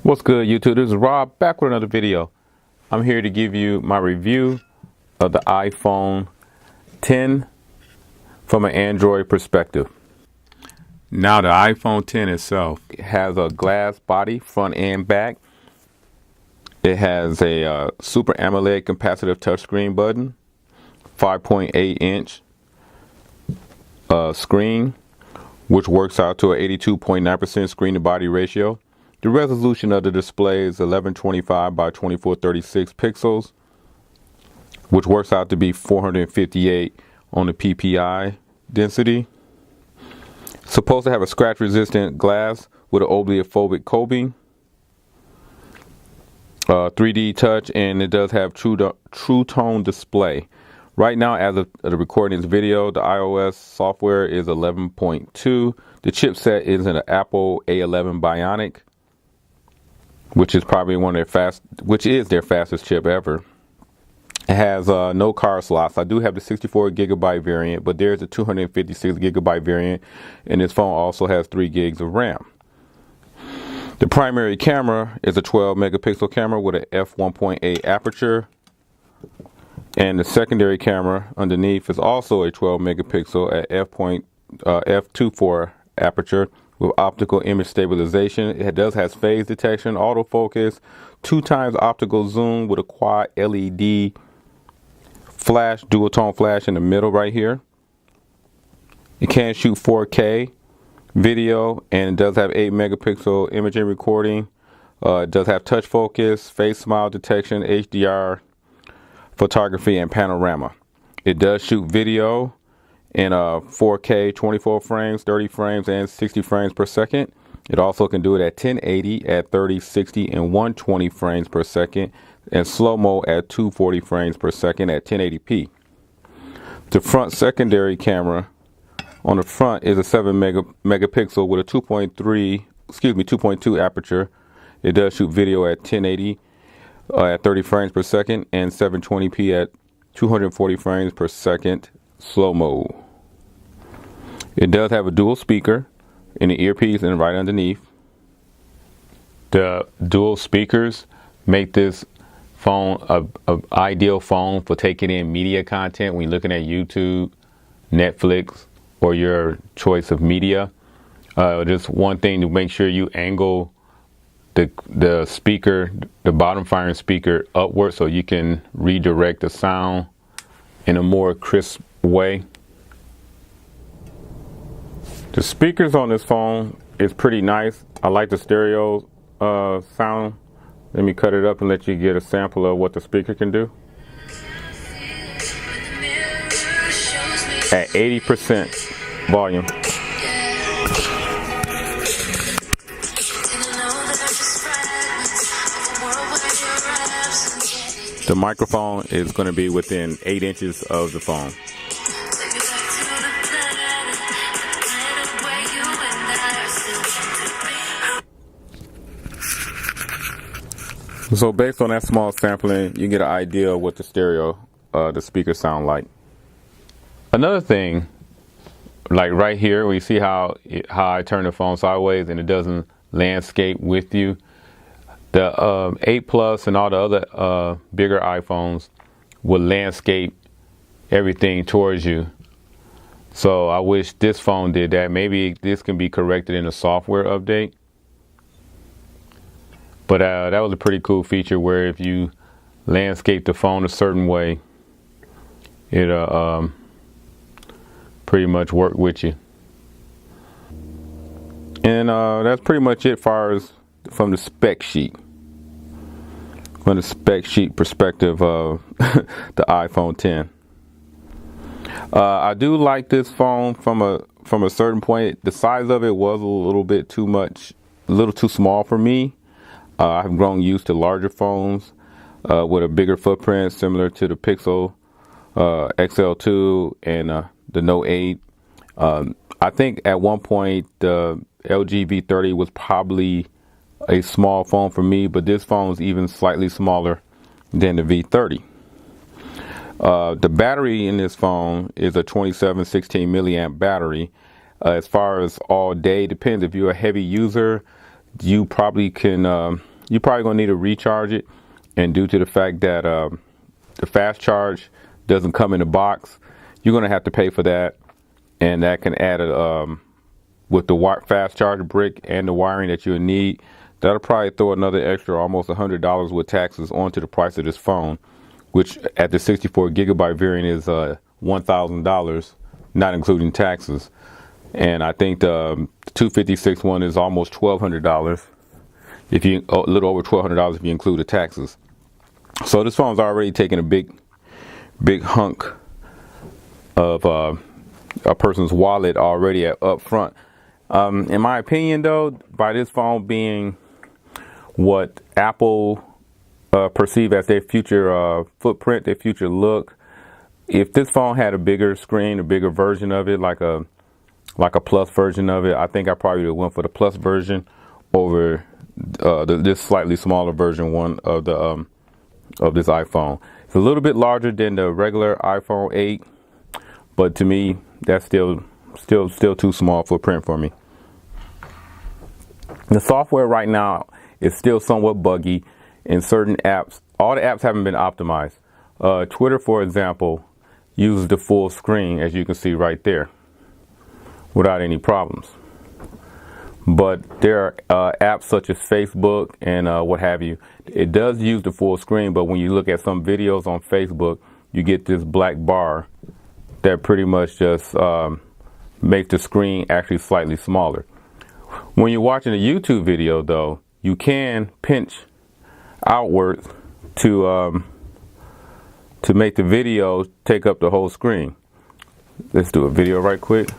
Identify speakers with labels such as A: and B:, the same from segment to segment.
A: What's good, YouTube? This is Rob back with another video. I'm here to give you my review of the iPhone 10 from an Android perspective. Now, the iPhone 10 itself has a glass body, front and back. It has a Super AMOLED capacitive touchscreen button, 5.8-inch screen, which works out to an 82.9% screen-to-body ratio. The resolution of the display is 1125 by 2436 pixels, which works out to be 458 on the PPI density. It's supposed to have a scratch-resistant glass with an oleophobic coating, 3D touch, and it does have True Tone display. Right now, as of the recording this video, the iOS software is 11.2. The chipset is an Apple A11 Bionic, which is probably their fastest chip ever. It has no card slots. I do have the 64 gigabyte variant, but there's a 256 gigabyte variant, and this phone also has 3 gigs of RAM. The primary camera is a 12 megapixel camera with an f1.8 aperture, and the secondary camera underneath is also a 12 megapixel at f2.4 aperture with optical image stabilization. It does have phase detection, autofocus, 2x optical zoom with a quad LED flash, dual tone flash in the middle right here. It can shoot 4K video, and it does have 8 megapixel imaging recording. It does have touch focus, face smile detection, HDR photography, and panorama. It does shoot video in 4K, 24 frames, 30 frames, and 60 frames per second. It also can do it at 1080, at 30, 60, and 120 frames per second, and slow-mo at 240 frames per second at 1080p. The front secondary camera on the front is a 7 megapixel with a 2.2 aperture. It does shoot video at 1080 at 30 frames per second and 720p at 240 frames per second slow-mo. It does have a dual speaker in the earpiece and right underneath. The dual speakers make this phone a ideal phone for taking in media content when you're looking at YouTube, Netflix, or your choice of media. Just one thing to make sure you angle the speaker, the bottom firing speaker upward, so you can redirect the sound in a more crisp way. The speakers on this phone is pretty nice. I like the stereo sound. Let me cut it up and let you get a sample of what the speaker can do. At 80% volume. The microphone is going to be within 8 inches of the phone. So based on that small sampling, you get an idea of what the speakers sound like. Another thing, like right here, where you see how I turn the phone sideways and it doesn't landscape with you. The 8 Plus and all the other bigger iPhones will landscape everything towards you. So I wish this phone did that. Maybe this can be corrected in a software update. But that was a pretty cool feature where if you landscape the phone a certain way, it'll pretty much work with you. And that's pretty much it far as from the spec sheet. From the spec sheet perspective of the iPhone 10. I do like this phone from a certain point. The size of it was a little bit too much, a little too small for me. I've grown used to larger phones with a bigger footprint, similar to the Pixel XL2 and the Note 8. I think at one point the LG V30 was probably a small phone for me, but this phone is even slightly smaller than the V30. The battery in this phone is a 2716 milliamp battery. As far as all day, depends. If you're a heavy user, you probably gonna need to recharge it. And due to the fact that the fast charge doesn't come in a box, you're gonna have to pay for that, and that can add with the fast charge brick and the wiring that you'll need. That'll probably throw another extra almost $100 with taxes onto the price of this phone, which at the 64 gigabyte variant is $1,000, not including taxes. And I think the 256 one is almost $1,200, a little over $1,200 if you include the taxes. So this phone's already taking a big hunk of a person's wallet already up front. In my opinion, though, by this phone being what Apple perceive as their future footprint, their future look, if this phone had a bigger screen, a bigger version of it, like a plus version of it, I think I probably would have went for the plus version over this slightly smaller version one of this iPhone. It's a little bit larger than the regular iPhone 8, but to me, that's still too small footprint for me. The software right now is still somewhat buggy in certain apps. All the apps haven't been optimized. Twitter, for example, uses the full screen, as you can see right there, without any problems. But there are apps such as Facebook and what have you. It does use the full screen, but when you look at some videos on Facebook, you get this black bar that pretty much just makes the screen actually slightly smaller. When you're watching a YouTube video, though, you can pinch outwards to make the video take up the whole screen. Let's do a video right quick.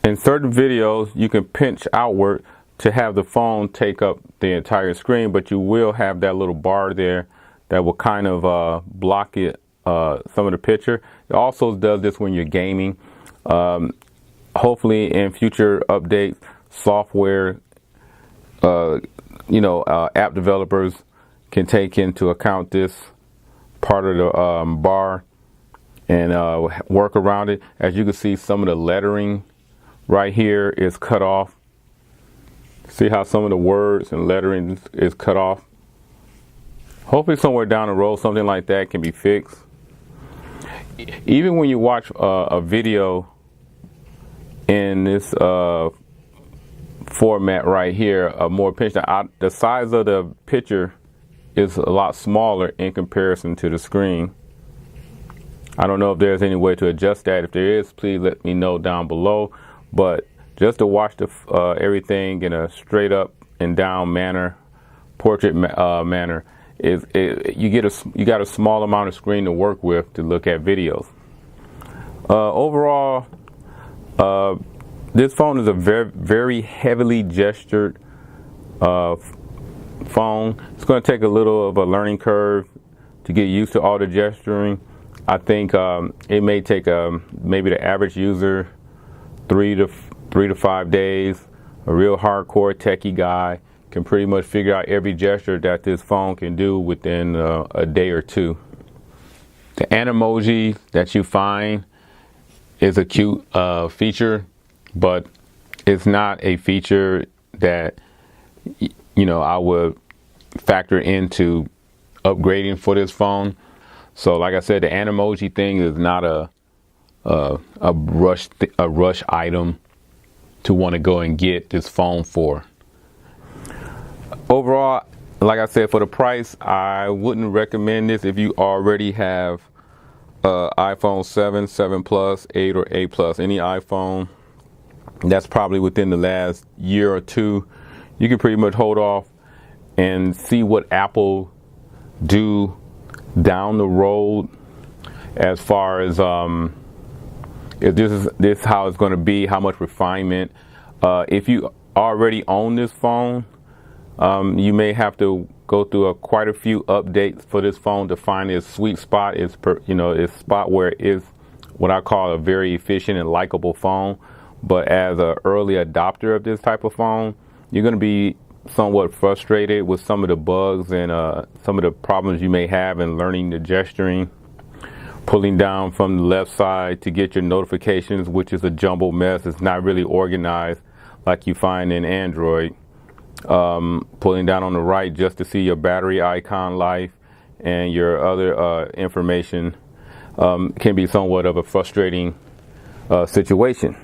A: In certain videos, you can pinch outward to have the phone take up the entire screen, but you will have that little bar there that will kind of block it, some of the picture. It also does this when you're gaming. Hopefully in future updates, software, app developers can take into account this part of the bar and work around it. As you can see, some of the lettering right here is cut off. See how some of the words and lettering is cut off? Hopefully somewhere down the road something like that can be fixed. Even when you watch a video in this format right here, a more pinch, the size of the picture is a lot smaller in comparison to the screen. I don't know if there's any way to adjust that. If there is, please let me know down below. But just to watch everything in a straight up and down manner, portrait manner, you got a small amount of screen to work with to look at videos. Overall, this phone is a very heavily gestured phone. It's going to take a little of a learning curve to get used to all the gesturing. I think it may take maybe the average user 3 to 5 days. A real hardcore techie guy can pretty much figure out every gesture that this phone can do within a day or two. The Animoji that you find is a cute feature, but it's not a feature that I would factor into upgrading for this phone. So like I said, the Animoji thing is not a rush item to want to go and get this phone for. Overall, like I said, for the price, I wouldn't recommend this if you already have iPhone 7, 7 Plus, 8 or 8 Plus, any iPhone that's probably within the last year or two. You can pretty much hold off and see what Apple do down the road as far as if this is how it's going to be, how much refinement. If you already own this phone, you may have to go through quite a few updates for this phone to find its sweet spot, its spot where it is what I call a very efficient and likable phone. But as an early adopter of this type of phone, you're going to be somewhat frustrated with some of the bugs and some of the problems you may have in learning the gesturing. Pulling down from the left side to get your notifications, which is a jumbled mess. It's not really organized like you find in Android. Pulling down on the right just to see your battery icon life and your other information can be somewhat of a frustrating situation,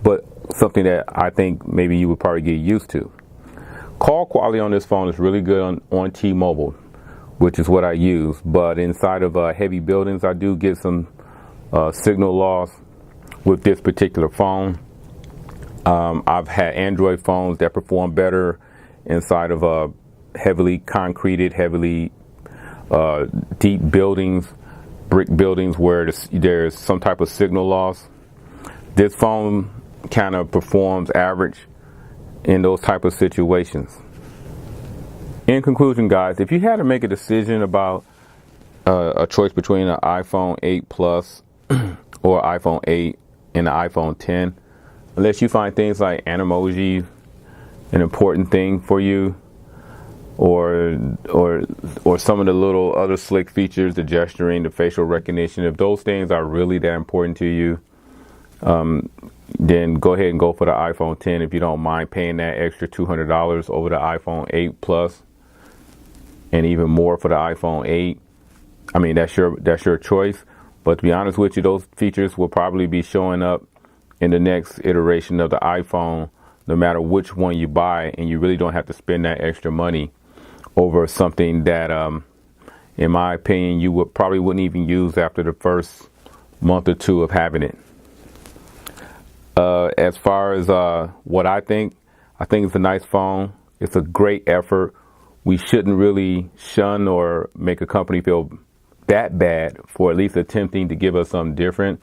A: but something that I think maybe you would probably get used to. Call quality on this phone is really good on T-Mobile, which is what I use, but inside of heavy buildings I do get some signal loss with this particular phone. I've had Android phones that perform better inside of heavily concreted, heavily deep buildings, brick buildings where there's some type of signal loss. This phone kind of performs average in those type of situations. In conclusion, guys, if you had to make a decision about a choice between an iPhone 8 Plus or iPhone 8 and an iPhone 10, unless you find things like Animoji an important thing for you, or some of the little other slick features, the gesturing, the facial recognition, if those things are really that important to you, then go ahead and go for the iPhone 10 if you don't mind paying that extra $200 over the iPhone 8 Plus, and even more for the iPhone 8. I mean, that's your choice. But to be honest with you, those features will probably be showing up in the next iteration of the iPhone, no matter which one you buy, and you really don't have to spend that extra money over something that, in my opinion, you wouldn't even use after the first month or two of having it. As far as what I think it's a nice phone. It's a great effort. We shouldn't really shun or make a company feel that bad for at least attempting to give us something different.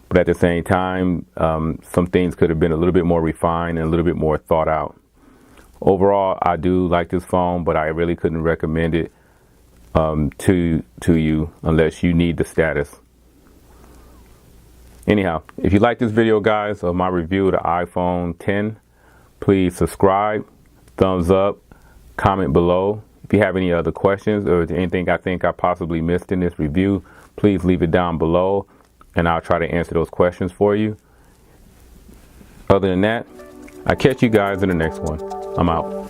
A: But at the same time, some things could have been a little bit more refined and a little bit more thought out. Overall, I do like this phone, but I really couldn't recommend it to you unless you need the status. Anyhow, if you like this video, guys, of my review of the iPhone 10, please subscribe, thumbs up, comment below. If you have any other questions or anything I think I possibly missed in this review, please leave it down below and I'll try to answer those questions for you. Other than that, I'll catch you guys in the next one. I'm out.